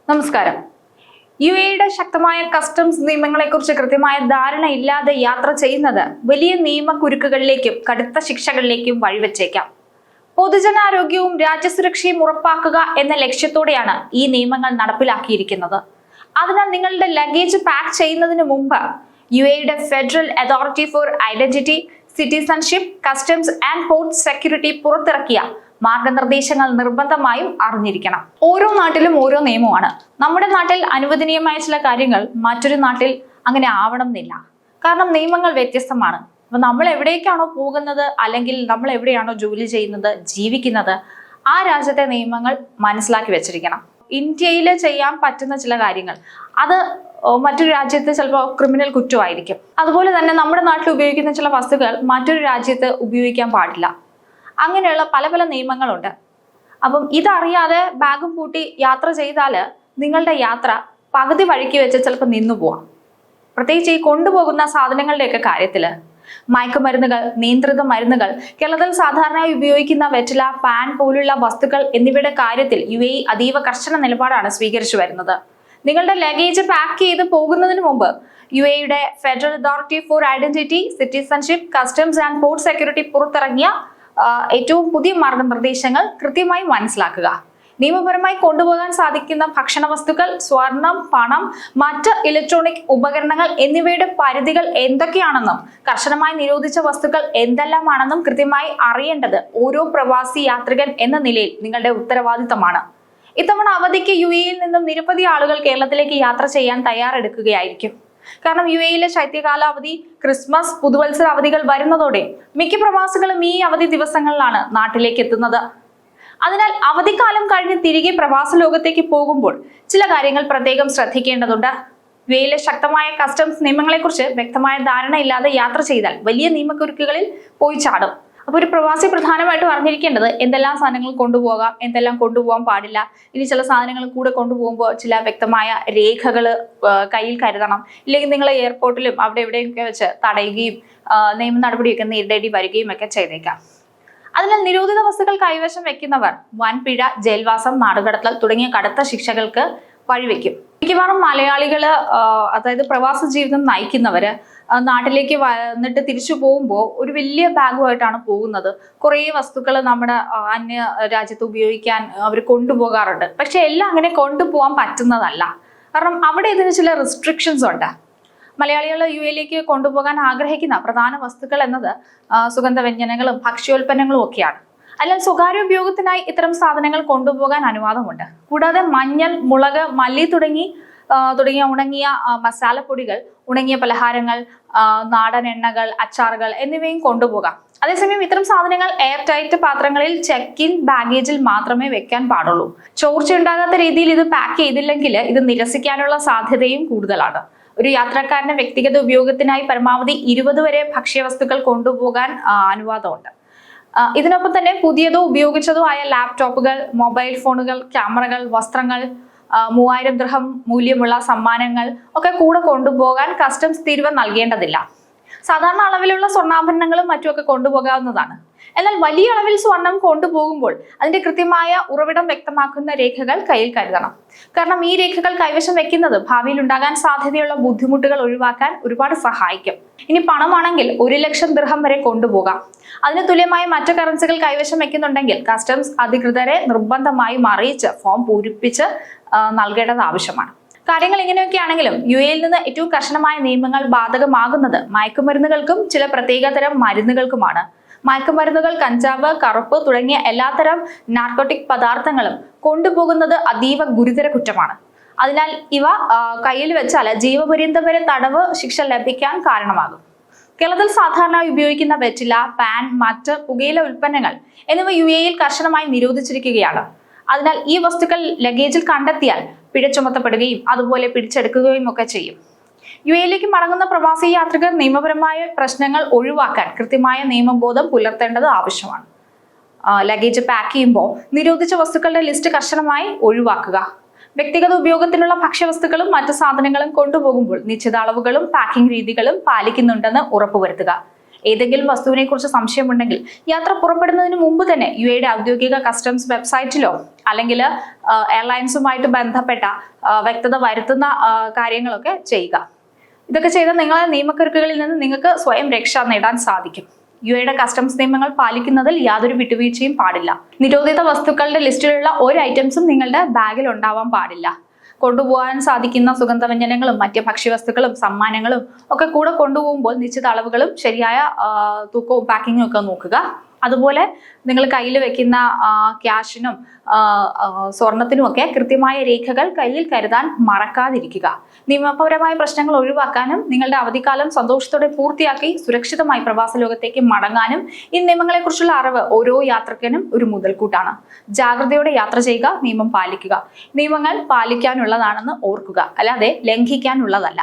നമസ്കാരം. യുഎഇയുടെ ശക്തമായ കസ്റ്റംസ് നിയമങ്ങളെക്കുറിച്ച് കൃത്യമായ ധാരണ ഇല്ലാതെ യാത്ര ചെയ്യുന്നത് വലിയ നിയമക്കുരുക്കുകളിലേക്കും കടുത്ത ശിക്ഷകളിലേക്കും വഴിവെച്ചേക്കാം. പൊതുജനാരോഗ്യവും രാജ്യസുരക്ഷയും ഉറപ്പാക്കുക എന്ന ലക്ഷ്യത്തോടെയാണ് ഈ നിയമങ്ങൾ നടപ്പിലാക്കിയിരിക്കുന്നത്. അതിനാൽ നിങ്ങളുടെ ലഗേജ് പാക്ക് ചെയ്യുന്നതിന് മുമ്പ് യുഎഇയുടെ ഫെഡറൽ അതോറിറ്റി ഫോർ ഐഡന്റിറ്റി, സിറ്റിസൺഷിപ്പ്, കസ്റ്റംസ് ആൻഡ് പോർട്ട് സെക്യൂരിറ്റി പുറത്തിറക്കിയ മാർഗനിർദ്ദേശങ്ങൾ നിർബന്ധമായും അറിഞ്ഞിരിക്കണം. ഓരോ നാട്ടിലും ഓരോ നിയമമാണ്. നമ്മുടെ നാട്ടിൽ അനുവദനീയമായ ചില കാര്യങ്ങൾ മറ്റൊരു നാട്ടിൽ അങ്ങനെ ആവണം എന്നില്ല. കാരണം നിയമങ്ങൾ വ്യത്യസ്തമാണ്. അപ്പൊ നമ്മൾ എവിടേക്കാണോ പോകുന്നത്, അല്ലെങ്കിൽ നമ്മൾ എവിടെയാണോ ജോലി ചെയ്യുന്നത്, ജീവിക്കുന്നത്, ആ രാജ്യത്തെ നിയമങ്ങൾ മനസ്സിലാക്കി വെച്ചിരിക്കണം. ഇന്ത്യയിൽ ചെയ്യാൻ പറ്റുന്ന ചില കാര്യങ്ങൾ അത് മറ്റൊരു രാജ്യത്ത് ചിലപ്പോൾ ക്രിമിനൽ കുറ്റമായിരിക്കും. അതുപോലെ തന്നെ നമ്മുടെ നാട്ടിൽ ഉപയോഗിക്കുന്ന ചില വസ്തുക്കൾ മറ്റൊരു രാജ്യത്ത് ഉപയോഗിക്കാൻ പാടില്ല. അങ്ങനെയുള്ള പല പല നിയമങ്ങളുണ്ട്. അപ്പം ഇതറിയാതെ ബാഗും പൂട്ടി യാത്ര ചെയ്താൽ നിങ്ങളുടെ യാത്ര പകുതി വഴിക്ക് വെച്ച് ചിലപ്പോൾ നിന്നു പോവാം. പ്രത്യേകിച്ച് ഈ കൊണ്ടുപോകുന്ന സാധനങ്ങളുടെയൊക്കെ കാര്യത്തിൽ മയക്കുമരുന്നുകൾ, നിയന്ത്രിത മരുന്നുകൾ, കേരളത്തിൽ സാധാരണയായി ഉപയോഗിക്കുന്ന വെറ്റില, പാൻ പോലുള്ള വസ്തുക്കൾ എന്നിവയുടെ കാര്യത്തിൽ യുഎഇ അതീവ കർശന നിലപാടാണ് സ്വീകരിച്ചു വരുന്നത്. നിങ്ങളുടെ ലഗേജ് പാക്ക് ചെയ്ത് പോകുന്നതിന് മുമ്പ് യുഎഇയുടെ ഫെഡറൽ അതോറിറ്റി ഫോർ ഐഡന്റിറ്റി, സിറ്റിസൺഷിപ്പ്, കസ്റ്റംസ് ആൻഡ് പോർട്ട് സെക്യൂരിറ്റി പുറത്തിറങ്ങിയ ഏറ്റവും പുതിയ മാർഗനിർദ്ദേശങ്ങൾ കൃത്യമായി മനസ്സിലാക്കുക. നിയമപരമായി കൊണ്ടുപോകാൻ സാധിക്കുന്ന ഭക്ഷണ വസ്തുക്കൾ, സ്വർണം, പണം, മറ്റ് ഇലക്ട്രോണിക് ഉപകരണങ്ങൾ എന്നിവയുടെ പരിധികൾ എന്തൊക്കെയാണെന്നും കർശനമായി നിരോധിച്ച വസ്തുക്കൾ എന്തെല്ലാമാണെന്നും കൃത്യമായി അറിയേണ്ടത് ഓരോ പ്രവാസി യാത്രികൻ എന്ന നിലയിൽ നിങ്ങളുടെ ഉത്തരവാദിത്തമാണ്. ഇത്തവണ അവധിക്ക് യുഎഇയിൽ നിന്നും നിരവധി ആളുകൾ കേരളത്തിലേക്ക് യാത്ര ചെയ്യാൻ തയ്യാറെടുക്കുകയായിരിക്കും. കാരണം യുഎഇയിലെ ശൈത്യകാലാവധി, ക്രിസ്മസ്, പുതുവത്സര അവധികൾ വരുന്നതോടെ മിക്ക പ്രവാസികളും ഈ അവധി ദിവസങ്ങളിലാണ് നാട്ടിലേക്ക് എത്തുന്നത്. അതിനാൽ അവധിക്കാലം കഴിഞ്ഞ് തിരികെ പ്രവാസ ലോകത്തേക്ക് പോകുമ്പോൾ ചില കാര്യങ്ങൾ പ്രത്യേകം ശ്രദ്ധിക്കേണ്ടതുണ്ട്. യുഎഇയിലെ ശക്തമായ കസ്റ്റംസ് നിയമങ്ങളെക്കുറിച്ച് വ്യക്തമായ ധാരണയില്ലാതെ യാത്ര ചെയ്താൽ വലിയ നിയമക്കുരുക്കുകളിൽ പോയി ചാടും. അപ്പൊ ഒരു പ്രവാസി പ്രധാനമായിട്ടും അറിഞ്ഞിരിക്കേണ്ടത് എന്തെല്ലാം സാധനങ്ങൾ കൊണ്ടുപോകാം, എന്തെല്ലാം കൊണ്ടുപോകാൻ പാടില്ല. ഇനി ചില സാധനങ്ങൾ കൂടെ കൊണ്ടുപോകുമ്പോൾ ചില വ്യക്തമായ രേഖകൾ കയ്യിൽ കരുതണം. ഇല്ലെങ്കിൽ നിങ്ങൾ എയർപോർട്ടിലും അവിടെ എവിടെയൊക്കെ വെച്ച് തടയുകയും നിയമ നടപടിയൊക്കെ നേരിടേണ്ടി വരികയും ഒക്കെ ചെയ്തേക്കാം. അതിനാൽ നിരോധിത വസ്തുക്കൾ കൈവശം വെക്കുന്നവർ വൻപിഴ, ജയിൽവാസം, നാടുകടത്തൽ തുടങ്ങിയ കടുത്ത ശിക്ഷകൾക്ക് വഴിവെക്കും. മിക്കവാറും മലയാളികള്, അതായത് പ്രവാസ ജീവിതം നയിക്കുന്നവര് നാട്ടിലേക്ക് വന്നിട്ട് തിരിച്ചു പോകുമ്പോൾ ഒരു വലിയ ബാഗുമായിട്ടാണ് പോകുന്നത്. കുറേ വസ്തുക്കൾ നമ്മുടെ അന്യ രാജ്യത്ത് ഉപയോഗിക്കാൻ അവർ കൊണ്ടുപോകാറുണ്ട്. പക്ഷെ എല്ലാം അങ്ങനെ കൊണ്ടുപോകാൻ പറ്റുന്നതല്ല. കാരണം അവിടെ ഇതിന് ചില റെസ്ട്രിക്ഷൻസ് ഉണ്ട്. മലയാളികൾ യുഎഇയിലേക്ക് കൊണ്ടുപോകാൻ ആഗ്രഹിക്കുന്ന പ്രധാന വസ്തുക്കൾ എന്നത് സുഗന്ധവ്യഞ്ജനങ്ങളും ഭക്ഷ്യോൽപ്പന്നങ്ങളും ഒക്കെയാണ്. അല്ലെങ്കിൽ സ്വകാര്യ ഉപയോഗത്തിനായി ഇത്തരം സാധനങ്ങൾ കൊണ്ടുപോകാൻ അനുവാദമുണ്ട്. കൂടാതെ മഞ്ഞൾ, മുളക്, മല്ലി തുടങ്ങിയ ഉണങ്ങിയ മസാലപ്പൊടികൾ, ഉണങ്ങിയ പലഹാരങ്ങൾ, നാടൻ എണ്ണകൾ, അച്ചാറുകൾ എന്നിവയും കൊണ്ടുപോകാം. അതേസമയം ഇത്തരം സാധനങ്ങൾ എയർ ടൈറ്റ് പാത്രങ്ങളിൽ ചെക്ക് ഇൻ ബാഗേജിൽ മാത്രമേ വെക്കാൻ പാടുള്ളൂ. ചോർച്ചയുണ്ടാകാത്ത രീതിയിൽ ഇത് പാക്ക് ചെയ്തില്ലെങ്കിൽ ഇത് നിരസിക്കാനുള്ള സാധ്യതയും കൂടുതലാണ്. ഒരു യാത്രക്കാരന് വ്യക്തിഗത ഉപയോഗത്തിനായി പരമാവധി 20 വരെ ഭക്ഷ്യവസ്തുക്കൾ കൊണ്ടുപോകാൻ അനുവാദമുണ്ട്. ഇതിനൊപ്പം തന്നെ പുതിയതോ ഉപയോഗിച്ചതോ ആയ ലാപ്ടോപ്പുകൾ, മൊബൈൽ ഫോണുകൾ, ക്യാമറകൾ, വസ്ത്രങ്ങൾ, 3000 ദിർഹം മൂല്യമുള്ള സമ്മാനങ്ങൾ ഒക്കെ കൂടെ കൊണ്ടുപോകാൻ കസ്റ്റംസ് തീരുവ നൽകേണ്ടതില്ല. സാധാരണ അളവിലുള്ള സ്വർണ്ണാഭരണങ്ങളും മറ്റുമൊക്കെ കൊണ്ടുപോകാവുന്നതാണ്. എന്നാൽ വലിയ അളവിൽ സ്വർണം കൊണ്ടുപോകുമ്പോൾ അതിന്റെ കൃത്യമായ ഉറവിടം വ്യക്തമാക്കുന്ന രേഖകൾ കയ്യിൽ കരുതണം. കാരണം ഈ രേഖകൾ കൈവശം വെക്കുന്നത് ഭാവിയിൽ ഉണ്ടാകാൻ സാധ്യതയുള്ള ബുദ്ധിമുട്ടുകൾ ഒഴിവാക്കാൻ ഒരുപാട് സഹായിക്കും. ഇനി പണമാണെങ്കിൽ 1 ലക്ഷം ദിർഹം വരെ കൊണ്ടുപോകാം. അതിന് തുല്യമായ മറ്റു കറൻസികൾ കൈവശം വെക്കുന്നുണ്ടെങ്കിൽ കസ്റ്റംസ് അധികൃതരെ നിർബന്ധമായും അറിയിച്ച് ഫോം പൂരിപ്പിച്ച് നൽകേണ്ടത് ആവശ്യമാണ്. കാര്യങ്ങൾ ഇങ്ങനെയൊക്കെയാണെങ്കിലും യുഎഇയിൽ നിന്ന് ഏറ്റവും കർശനമായ നിയമങ്ങൾ ബാധകമാകുന്നത് മയക്കുമരുന്നുകൾക്കും ചില പ്രത്യേകതരം മരുന്നുകൾക്കുമാണ്. മയക്കുമരുന്നുകൾ, കഞ്ചാവ്, കറുപ്പ് തുടങ്ങിയ എല്ലാത്തരം നാർക്കോട്ടിക് പദാർത്ഥങ്ങളും കൊണ്ടുപോകുന്നത് അതീവ ഗുരുതര കുറ്റമാണ്. അതിനാൽ ഇവ കയ്യിൽ വെച്ചാൽ ജീവപര്യന്തം വരെ തടവ് ശിക്ഷ ലഭിക്കാൻ കാരണമാകും. കേരളത്തിൽ സാധാരണയായി ഉപയോഗിക്കുന്ന വെറ്റില, പാൻ, മറ്റ് പുകയില ഉൽപ്പന്നങ്ങൾ എന്നിവ യുഎഇയിൽ കർശനമായി നിരോധിച്ചിരിക്കുകയാണ്. അതിനാൽ ഈ വസ്തുക്കൾ ലഗേജിൽ കണ്ടെത്തിയാൽ പിഴ ചുമത്തപ്പെടുകയും അതുപോലെ പിടിച്ചെടുക്കുകയും ഒക്കെ ചെയ്യും. യുഎഇയിലേക്ക് മടങ്ങുന്ന പ്രവാസി യാത്രികർ നിയമപരമായ പ്രശ്നങ്ങൾ ഒഴിവാക്കാൻ കൃത്യമായ നിയമബോധം പുലർത്തേണ്ടത് ആവശ്യമാണ്. ലഗേജ് പാക്ക് ചെയ്യുമ്പോൾ നിരോധിച്ച വസ്തുക്കളുടെ ലിസ്റ്റ് കർശനമായി ഒഴിവാക്കുക. വ്യക്തിഗത ഉപയോഗത്തിനുള്ള ഭക്ഷ്യവസ്തുക്കളും മറ്റു സാധനങ്ങളും കൊണ്ടുപോകുമ്പോൾ നിശ്ചിത അളവുകളും പാക്കിംഗ് രീതികളും പാലിക്കുന്നുണ്ടെന്ന് ഉറപ്പുവരുത്തുക. ഏതെങ്കിലും വസ്തുവിനെ കുറിച്ച് സംശയമുണ്ടെങ്കിൽ യാത്ര പുറപ്പെടുന്നതിന് മുമ്പ് തന്നെ UAEയുടെ ഔദ്യോഗിക കസ്റ്റംസ് വെബ്സൈറ്റിലോ അല്ലെങ്കിൽ എയർലൈൻസുമായിട്ട് ബന്ധപ്പെട്ട വ്യക്തത വരുത്തുന്ന കാര്യങ്ങളൊക്കെ ചെയ്യുക. ഇതൊക്കെ ചെയ്താൽ നിങ്ങളെ നിയമക്കുരുക്കുകളിൽ നിന്ന് നിങ്ങൾക്ക് സ്വയം രക്ഷ നേടാൻ സാധിക്കും. UAEയുടെ കസ്റ്റംസ് നിയമങ്ങൾ പാലിക്കുന്നതിൽ യാതൊരു വിട്ടുവീഴ്ചയും പാടില്ല. നിരോധിത വസ്തുക്കളുടെ ലിസ്റ്റിലുള്ള ഒരു ഐറ്റംസും നിങ്ങളുടെ ബാഗിൽ ഉണ്ടാവാൻ പാടില്ല. കൊണ്ടുപോകാൻ സാധിക്കുന്ന സുഗന്ധവ്യഞ്ജനങ്ങളും മറ്റ് ഭക്ഷ്യവസ്തുക്കളും സമ്മാനങ്ങളും ഒക്കെ കൂടെ കൊണ്ടുപോകുമ്പോൾ നിശ്ചിത അളവുകളും ശരിയായ തൂക്കവും പാക്കിങ്ങും ഒക്കെ നോക്കുക. അതുപോലെ നിങ്ങൾ കയ്യിൽ വെക്കുന്ന ക്യാഷിനും സ്വർണത്തിനും ഒക്കെ കൃത്യമായ രേഖകൾ കയ്യിൽ കരുതാൻ മറക്കാതിരിക്കുക. നിയമപരമായ പ്രശ്നങ്ങൾ ഒഴിവാക്കാനും നിങ്ങളുടെ അവധിക്കാലം സന്തോഷത്തോടെ പൂർത്തിയാക്കി സുരക്ഷിതമായി പ്രവാസ ലോകത്തേക്ക് മടങ്ങാനും ഈ നിയമങ്ങളെക്കുറിച്ചുള്ള അറിവ് ഓരോ യാത്രക്കനും ഒരു മുതൽക്കൂട്ടാണ്. ജാഗ്രതയോടെ യാത്ര ചെയ്യുക, നിയമം പാലിക്കുക. നിയമങ്ങൾ പാലിക്കാനുള്ളതാണെന്ന് ഓർക്കുക, അല്ലാതെ ലംഘിക്കാനുള്ളതല്ല.